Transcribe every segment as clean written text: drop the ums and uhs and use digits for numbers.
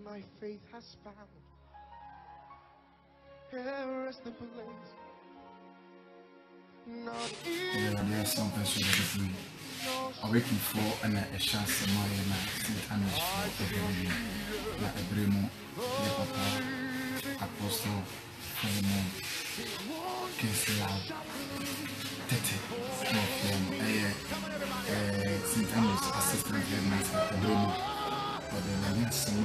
my faith has found. Here is the place. Not there are some person that we are waiting for and a chance to marry and St. Anna's for a Bremo, the Papa, Apostle, Philemon, Kinslow, Tete, St. Anna's assistant headmaster at Bremo, but then I some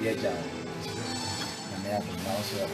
yeah, John. And they have to bounce up.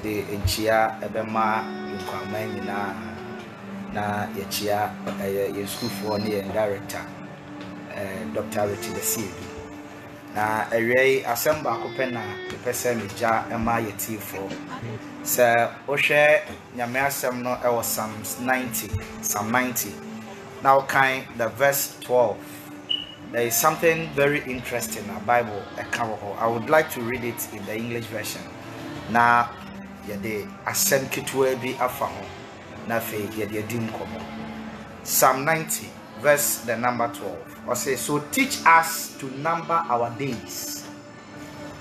The Enchia Ebema Yukamana na Yachia in school for near director Dr. Richie the Seed. Na a ray assemble Copena, the person is Jar and my tea for Sir Oshe Yamasam no our Psalms 90, Psalm 90. Now kind the verse 12. There is something very interesting in the Bible. I would like to read it in the English version. Now yede asem ketewa bi afa ho na fe yede adim komo. Psalm 90 verse the number 12 or say, so teach us to number our days,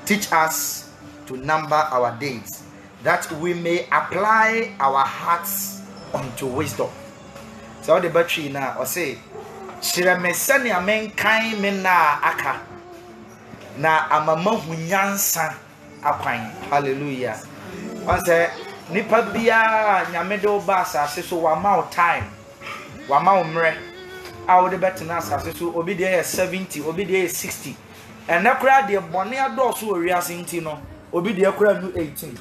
teach us to number our days, that we may apply our hearts unto wisdom. So the battery now or say shire me sane amen kan me na aka na amama hunyansa akwan. Hallelujah. I say, Nipa bia nyamedo basa so wama time, wama umre. I would bet na asase so obi dey 70, obi dey 60. And na kura de bone ado so oriase nti no, obi dey kura nu 18.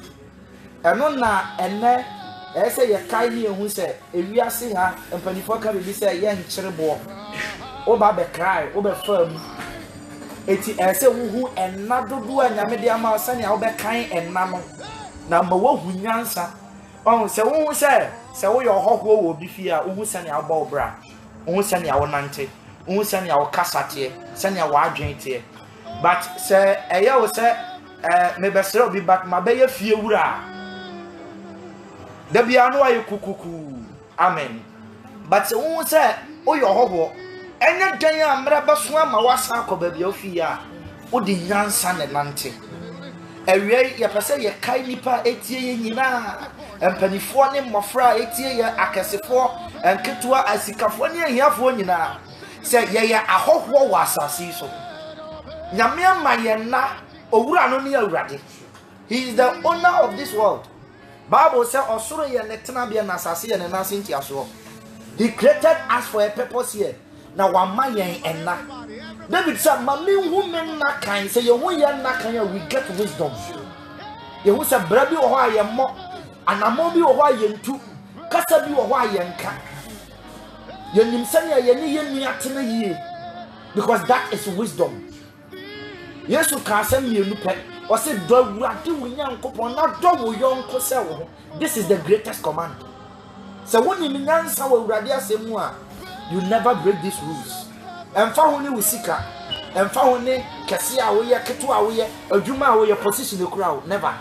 Eno na ene say ye kai ni ehun say ewiase ha empanifo ka bi say ye nkyerebo. O ba be cry, o be fam. Eti say wuhu enna dodo anyamede ama sane a wo be kan enna no. Na ma wo hunyansa on se wo se wo yo hoho wo bi fi a wo sane a bo bra wo sane a wo nante wo sane a wo kasate sane a wo adwen te but se eye wo se me besere obi back ma be ye fie wura da bia no aye kukuku amen but se wo se wo yo hoho enya dan a mra beso ama wasa akoba bia ofi a wo di nyansa ne nante ewie ye pese ye kai nipa etie ye nyina empanifo ne mmofra etie ye akesefo enketua asikafo ne ahiafo nyina se ye ahohwo wa asase so nyame ama ye na owura no ne awurade. He is the owner of this world. Bible say osoro ye ne tena bia na asase ye ne na sentia so. He created us for a purpose here. Na wa ma yen enna David said, Mami woman na kind say you won yan na kind we get wisdom. You say brabi o ho mo anamobi o ho yentu kasa bi o ho yenka. Yenim sanya ye ni yenu atena yie because that is wisdom. Yesu ka asem mienu pe o say do wurade wo nyankopon na do wo yonko se wo. This is the greatest command. So when you nyansa wo wurade asemu a you never break these rules. Emfa ho ne wusika, emfa ho ne kese a wo ye keto a wo ye adwuma a wo ye position e kura wo never.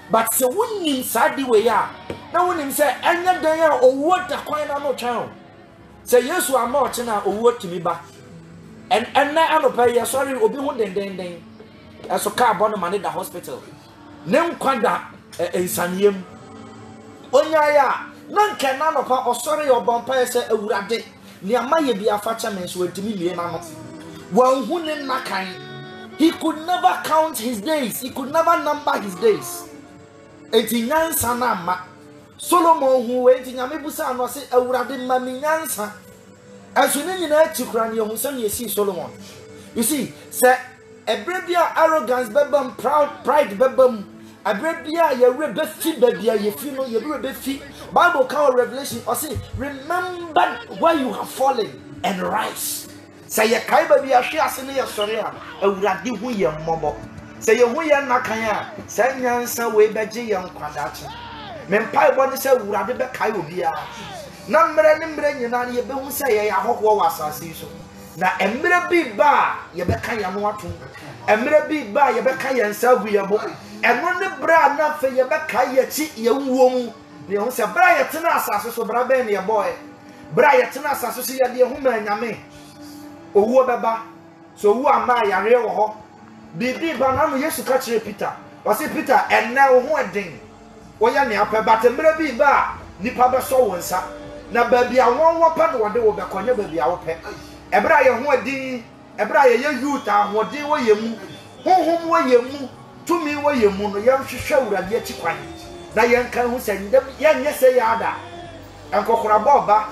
But se wonnim sadi we ya na wonnim se enya dan a owo da kwan na no twan. Se Yesu ama o che na owo timi ba. En na anopa ye sorry obi ho den eso ka abo no mane da hospital. Ne nkwada ensaniem. Onya ya nanka na no pa osori obompa ese awurade ni amaye bia fa chairman so wantimi mie na no wan hu ne nakan. He could never count his days. He could never number his days. Enti nyansa na ma Solomon hu enti nyame busa no se awurade ma mi nyansa. Aso ne nyina atikura ne hu se ne yesi Solomon. You see, say ebrebia arrogance bebam pride bebam ebrebia ye rebe fi bebia ye fi no ye rebe fi. Bible call Revelation or say remember where you have fallen and rise. Say ye kai bebia hwe ase ne ye sori a awurade hu ye mmobo. Say ye hu ye nakan a say nyansa we beje ye nkwadache. Mempai bo ne say awurade be kai obi a. Na mre ne mre nyina ne ye be hu say ye ahoho wa asase so. Na emre bi ba ye be kan ya no ato emre bi ba ye be kan ya nsa gu ye bo eno ne bra na fe ye be kan ye chi ye wuo mu ne ho se bra ye tena asase so bra be ne ye boy bra ye tena asase so ye de hu ma nyame owuo beba so wu ama yare wo ho bibi ba na no Yesu ka kire Peter o se Peter enne wo ho eden wo ye ne apɛ ba emre bi ba nipa be so wo nsa na ba bia won wo pa no wo de wo be konye ba bia wo pɛ ebra ye ho adi ebra ye youth ahode wo ye mu honhom wo ye mu tumi wo ye mu no ye hwehwe awurade achi kwan na ye nkan hu se ndem ye nye se ya ada enkokora boba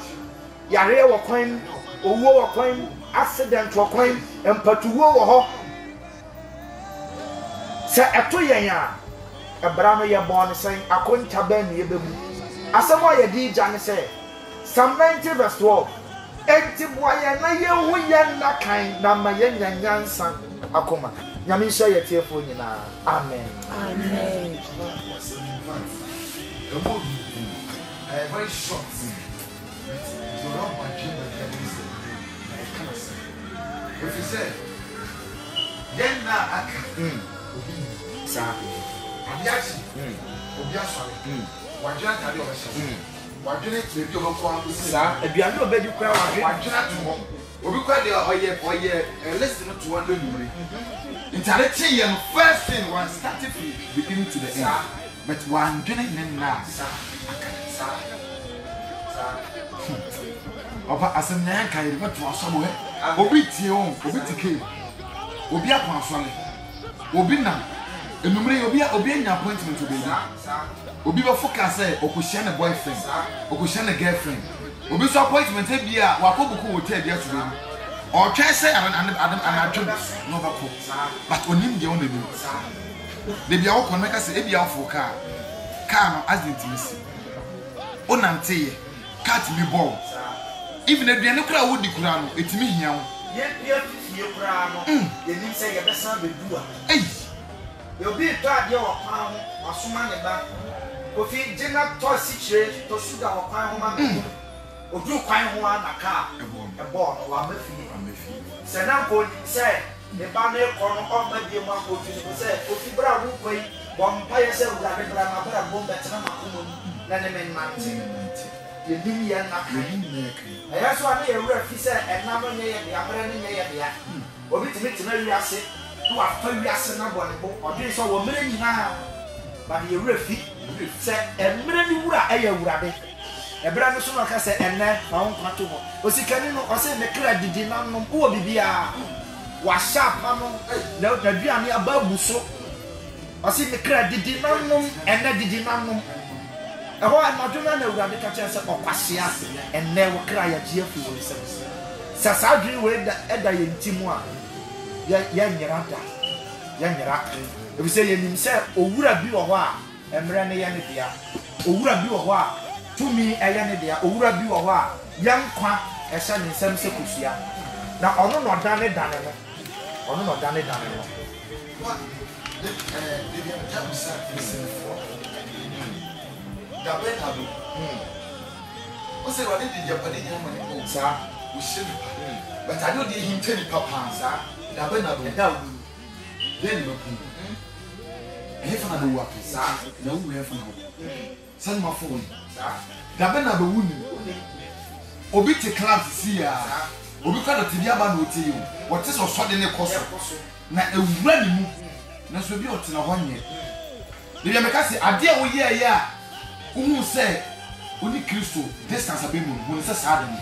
yare wo kwan owuo wo kwan accident wo kwan empatuwo wo ho se eto yen a ebra no ye bon sen akonta ba ne ye bebu asemo ye di ja ne se Psalm 90 verse 12 enti boya na ye hu ye nakan na ma ye nyanyansa akoma nyame hye ye tiefo nyina amen Amen. Very short. You don't want to if you say yen na aka sa abiachi obiasore wajira tade obesha wajira tebe obekwa sa aduane obedi kwa wajira tumo obi kwa de oye listen to one number interaction yen first thing one started from beginning to the end but one journey na sa oba asemnya kan yi beto asomo he obi tie on obi tike obi akwa asole obi na enumre obi anya appointment obi na obi be focus say okohia ne boyfriend okohia ne girlfriend obi so appointment e bia wakobuku hotel bia to be or try say anadwo no bako but onim de on the new de bia wo kon make say e bia fo car no accident misi onante cat me ball even aduane kura wo di kura no etimi hia wo ye fie kura no ye nim say ye besa bedu a ei yo bi to ade wo pan ho asoma ne ba ofi jina to sichire to suga wo pan ho ma me odu kwan ho na car e ball no wa mafi se na ko se ne ba ne ko no o ma bi mu ko fi no se ofi bra wo koi bo mpa ye se ura be bra ma bra bo betena makomo na ne men mante ye dim ye na kan aya so ade ye wura fi se enna no nye ye de abra ne nye ye de ya obi timi tina wiase to afa wiase na bo ne bo ode so wo mere nyina ba de ye wura fi se emre ni wura aya wura de ebra no so no ka se enne ma won kwato ho osikani no o se me kra didi nanom wo bibia wa sharp no na duane ababu so o se me kra didi nanom enne didi nanom eho amadwuma na awurade ka kyen se okwasea enne wo kra ya gie fi wo se sa dwi we da eda ye ntimu a ya nyira ebi se ye nim se owura bi wo ho a emre ne ye ne dia owura bi wo ho a tumi eye ne dia owura bi wo ho a yankwa ehye ne nsem se kosua na ono no dane no ono no dane no Dabenado. Você vai de Japanese money, sir. We should. But I know the hinteni papa, sir. Dabenado. Then you have another work, sir. No, we have no. Send my phone, sir. Dabenado woman. Obiti class see ya. Obi kwa to bia ba no tie you. What is so de ne koso. Na ewura ni mu. Na so bi otina ho nye. Bia me ka se ade a wo ye ya. Umu say Only Christo, distance a bit more, when it's a sudden.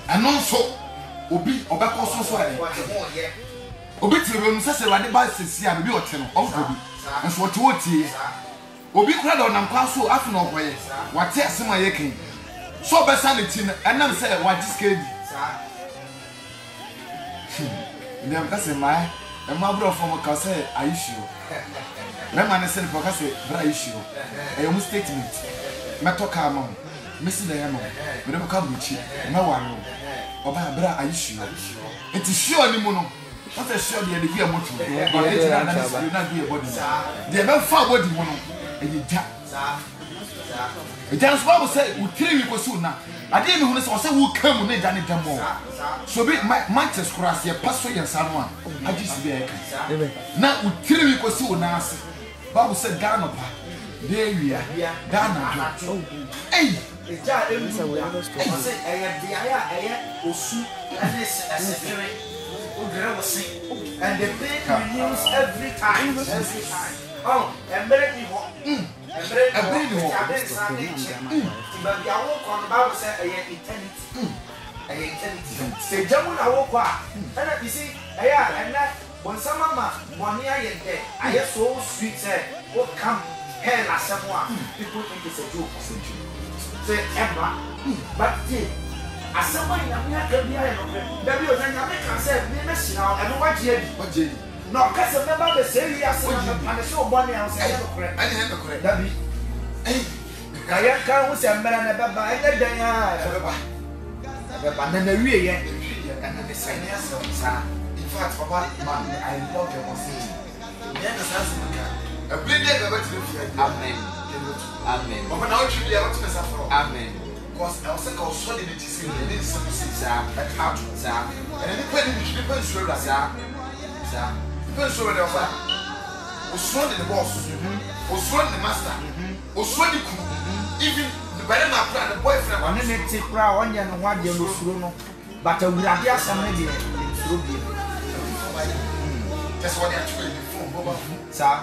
And also, Obi, Obako so. Obi to him says, I did buy Sissi and be or 10 of Obi. And so what he Obi crowd on Ampaso after no way. What tears my aching? So by sanity, and then say, what is good? That's a my brother from a cassette, I issue. My man said, for cassette, but I issue. A young statement. Mato Carmon, Mrs. Diamond, we never come with you, no one. Or by a bra, I issue. It is sure any mono. Not a sure the idea of motor, but it will not be a body. They have far body mono, and you tap. The dance Bible said, we tell you soon now. I didn't know who will come when they done it more. So be my Manchester cross your pastor and someone. I just be now we tell you soon now. Bible said, Ghana, there we are, Ghana. Hey, it's just and the pain renews every time. Oh, and very people. And very people. But the walk on the Bible said, I am eternity. Say, Jamun, I walk out. And you see, and that when some mama, 1 year and day, I am so sweet, say, what come here as someone. People think it's a joke. Say, Emma, but as someone in America, maybe you're not can say, Miss now, and what Jenny. No, because a member of the city has a show money and say, I have a correct. Hey, I can't say, I'm better than I and the real yet. And the same yes, in fact, Papa, I love your message. A big day about to the Amen. Amen. But now you be able to suffer. Amen. Because I was like, I was so limited to see the instances at heart, and depends sure that, depends sure that was sworn in the boss, was sworn in the master, was sworn in even the better plan, the boyfriend, one minute, one year and 1 year, but I will have some maybe that's what I actually before, sir.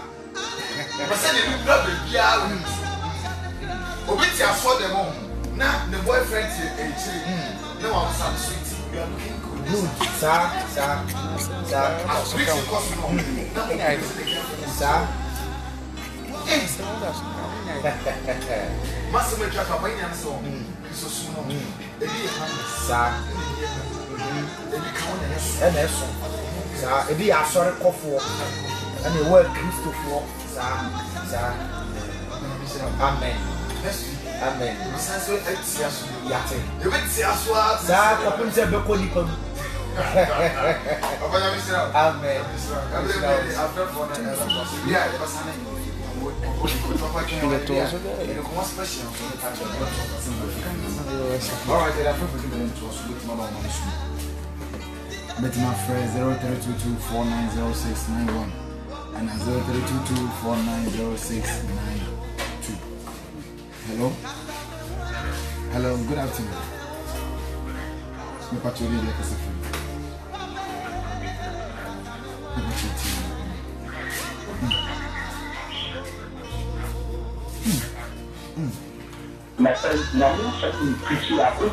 But sending you blood with Yah. Obiti, I saw them all. Now the boyfriend is no one was sweet. You are looking good, sir. Master make a way and so so soon. Sir, if you are sorry, coffee and the word Christopher, sir. Amen. Amen. But my friend 0322490691 and 0322490692. Hello? Hello, good afternoon. Me patrolling like a friend. My friend, now you said you preach you are good.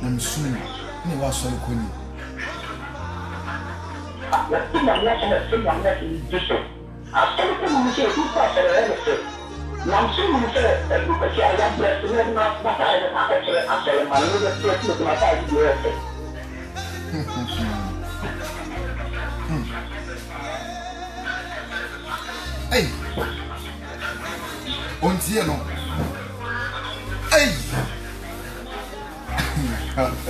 I'm soon. Me was so cool. Let's see, I'm not going to say I'm not in this. I'm sorry to say, who passed the everything. Now, soon you say, everybody I am blessed, and then not that I am actually answering my little place with my side. Hey! On Tiano. Hey! Amen.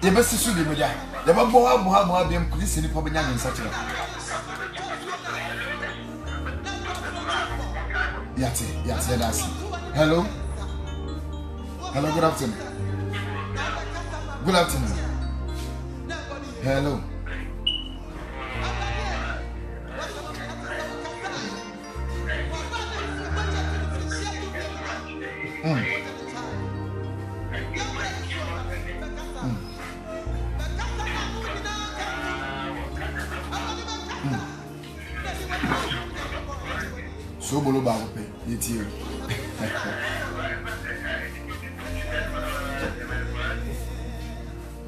The best is to be there. The Baboa Mohammed be in police in the public and such. Yate, that's it. Hello? Hello, good afternoon. Good afternoon. Hello. So bolo ba pe yeti o.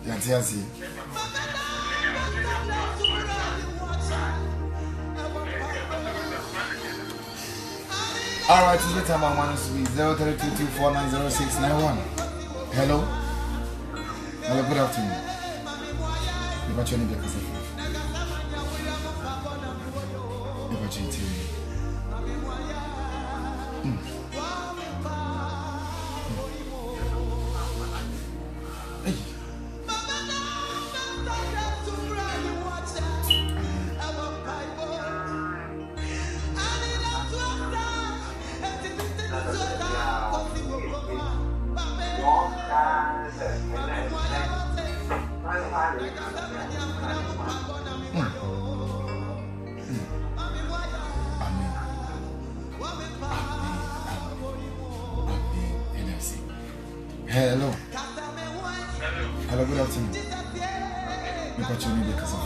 Yati asi. All right, it's the time I want to be 0322490691. Hello. Hello, good afternoon. You got your name because of you got your TV. Hello. Hello, good afternoon. You got your name because of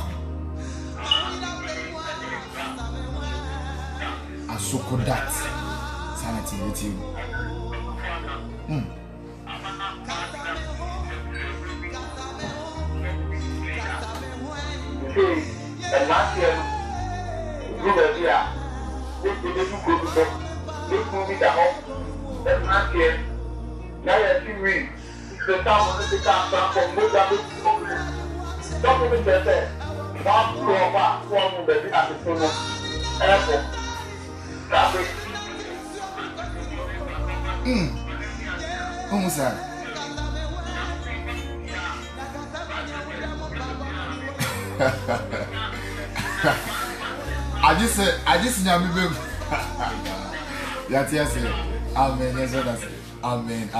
Asokodat. Sanity with you. And last year, you were here. This is the good book. This movie, the home. And last year, now you're two weeks. The town of the town from Mozambique. Don't even get there. One to one of the airport. Traffic. Almost that. I just know me. Yes. Amen. Yes, that's it. Amen.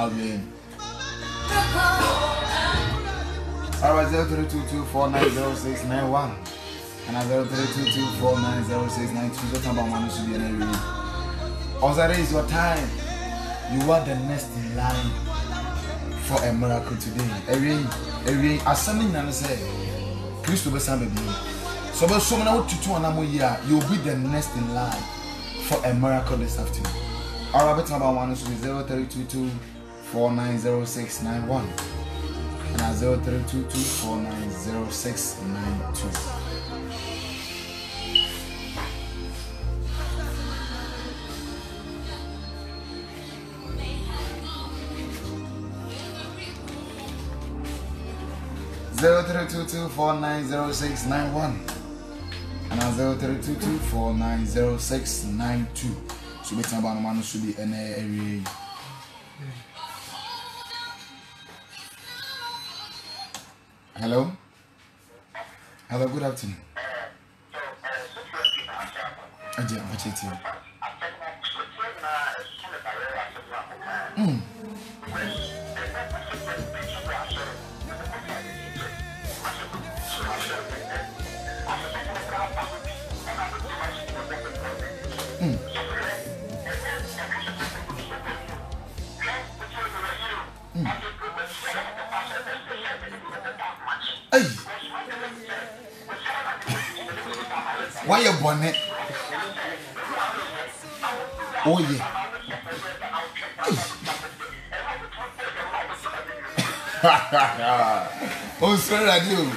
Alright, 0322490691 and 0322490692. So about man should be an area. Ozare is your time. You are the next in line for a miracle today. Every as something that say Christ will be baby. So but so many what to year, you'll be the next in line for a miracle this afternoon. Alright, but about one should be 0322490691 and 0322490692. Zero 0322490691 and 0322490692. So we talk about man should be in area. Hello. Hello. Good afternoon. Ajay, what's it? Why you bonnet? Oh yeah. Oh, sorry, I do.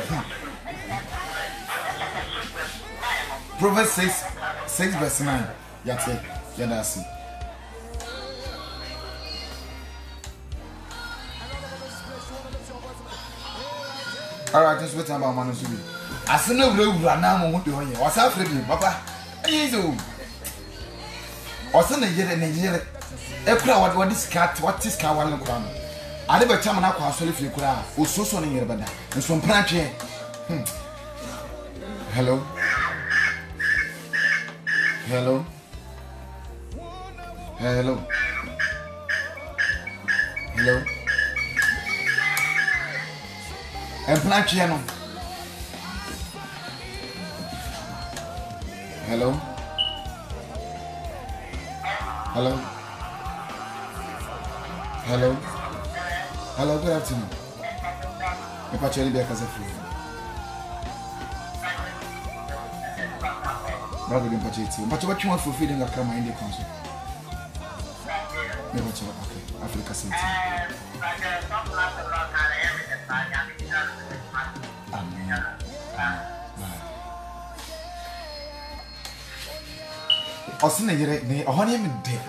Proverbs 6 verse 9. Yate, Yadasi. Alright, just wait about Manusubi. I said no run now. What's happening, Papa? Easy. Or send a year and a year. What is cat? What is car? One crown. I never tell me now. So if you could have, or so sonning here, but and some branch here. Hello. Hello. Hello. And plant channel. Hello. Hello. Hello. Hello. Good afternoon. I'm actually back as a free. Rather than purchase, but what you want for feeding a camera in the council? Never okay. Africa City. Amen. Osina yere ne ohone me de.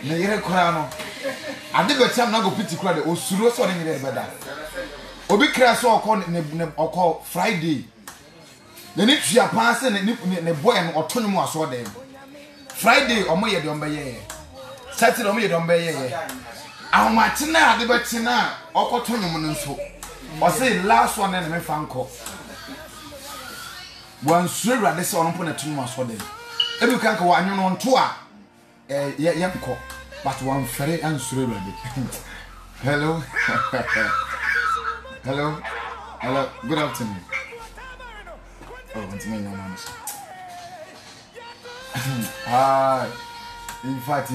Ne yere kora no. Ade be cham na go piti kora de osuro so ne yere be da. Obi kra so okọ ne okọ Friday. Ne ni tua paase ne boy no otono mu aso dem. Friday omo ye de ombe ye. Saturday omo ye de ombe ye. Ahomate na ade be ti na okotono mu nso. O say last one na me fanko. Wan sure rade se onpo na tono mu aso dem. Ebi kan ka wa anyo nto a yemko but one fere ansure rade. Hello. Hello. Hello. Good afternoon. Oh, what's my name? Ah, in fact.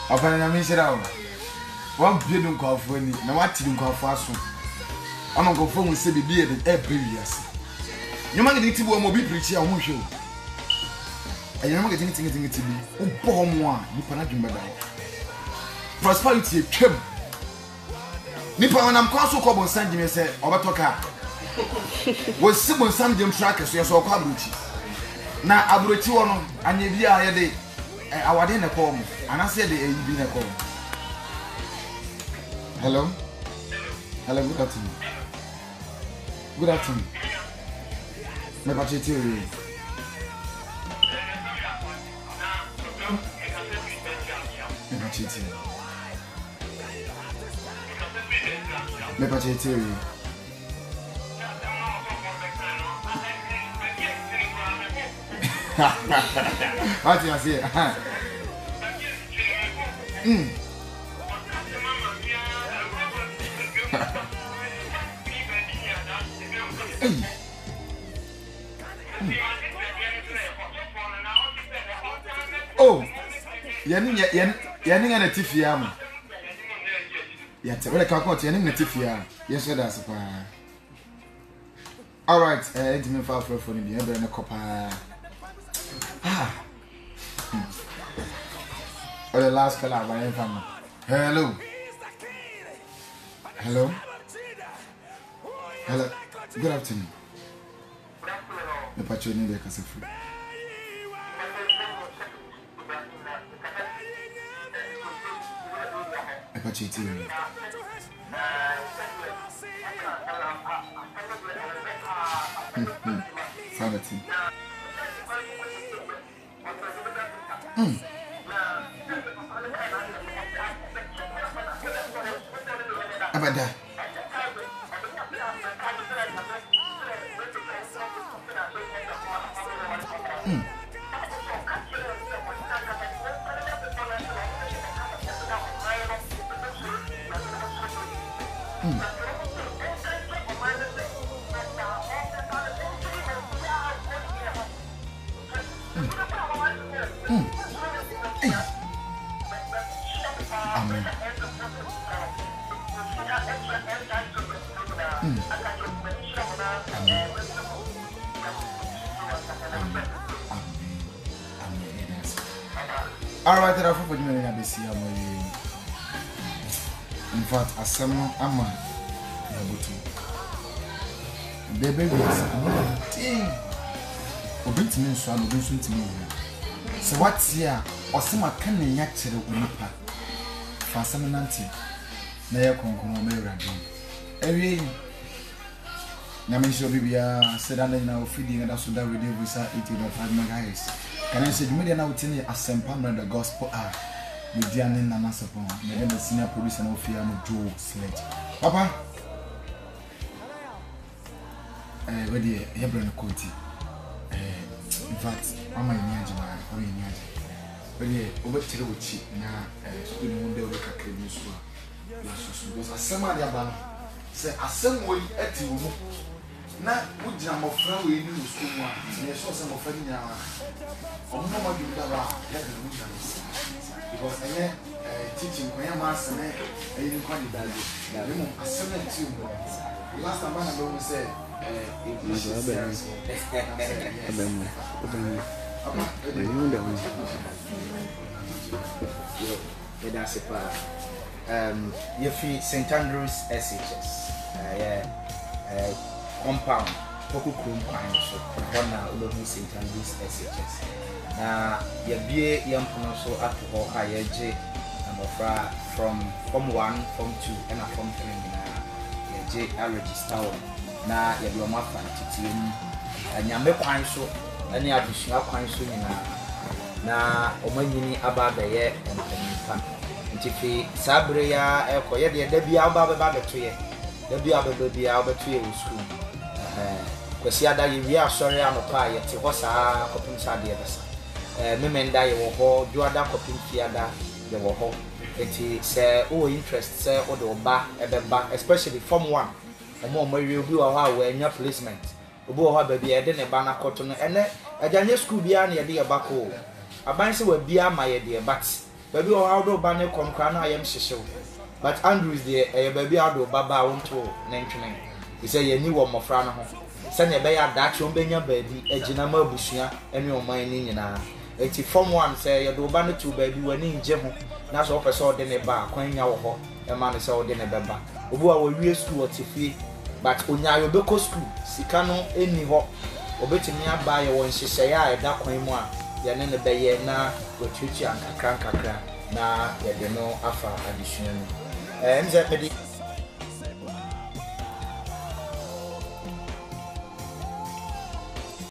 Open na me shira. One biedun ko afoni. Na wati dun ko afaso. Ono ko fo mu se bibi e previous. Nyoma ngedi tibo mo bi preach ya ho hwe. Nyoma ngedi tingi tibi. O bo mo a nipa na dwumba da. Prosperity twem. Nipa wanam kwa so ko bon sanjime se obetoka. Was Simon Sam Jim Trackers, yes, or Cabrucci. Now, Abrucci one, and you be a day. I was in a call, and I said, you be in a call. Hello? Hello, good afternoon. Good afternoon. My budget theory. My budget theory. What do you say? Oh, yanning a Tiffiam. Yet, well, I can't quote yanning a Tiffia. Yes, that's a all right, intimate file for the other and a copper. Oh, the last color I am from. Hello. Hello. Hello. Good afternoon. The patron in the castle. A patron. Sanity. Abada. Amen. All right, there are four people in ABC. In fact, as some am the baby is thing. Obit me so am going to me. So what's here? Or some can yacht unipa. For some nanti. Na ya konkono me radi. Every Namisho Bibia said under now feeding and also that radio visa 80.5 megahertz. Can I say, you made an outing as some permanent the gospel are with Diane and Namasapon, made the senior producer of Fiam Joe Sledge. Papa, ready, Hebron County. In fact, I'm a Niagara, or in Niagara. When over Tiruchi, now, school one day over Kakrisua, because a summer yaban say a some way at you. Now, would you have a friend we knew school one? Yes, some of them now. Or no more you because I am teaching my master and you didn't call it that. I sent it to you. Last time I know, we said, you feel St. Andrews SHS, compound, Pokukrum Pine, so one now, St. Andrews SHS. Now, you be young so up to higher J and from Form 1, Form 2, and a Form 3. J register na ya do ma fa titi and ya me kwan so ani abusua kwan so na omanyini aba be ye empanipa ntifi sabre ya ekoye de da bia aba be ba beto ye da bia be bia obeto ye school kwasi ada ye wi asori anopa ye te ho saa kopim sa de besa memenda ye wo ho do ada kopim fiada ye wo ho eti say o interest say o do ba ebeba especially form 1 omo we bi wa ha we nya placement obi wa ha ba bi e de ne ba na koto no ene aganye school bia na ye de ye ba ko aban se wa bia ma ye de but ba bi wa ha do ba ne komkra na ayem hyehyew but Andrews de e ba bi ado ba ba wonto na ntwene he say ye ni wo mofra no ho se ne be ya da che on benya ba bi agina ma abusua ene oman ni nyina eti form 1 say ye do ba ne to ba bi wani nje ho na so person de ne ba kwan nya wo ho e ma ne se o de ne beba obu a wo wie school o tifie but onya yo be ko school sika no eni ho obetimi aba ye won hyehye ya e da kwan mu a ye ne ne be ye na wotwetwi ankakra na ye de no afa addition nze pedi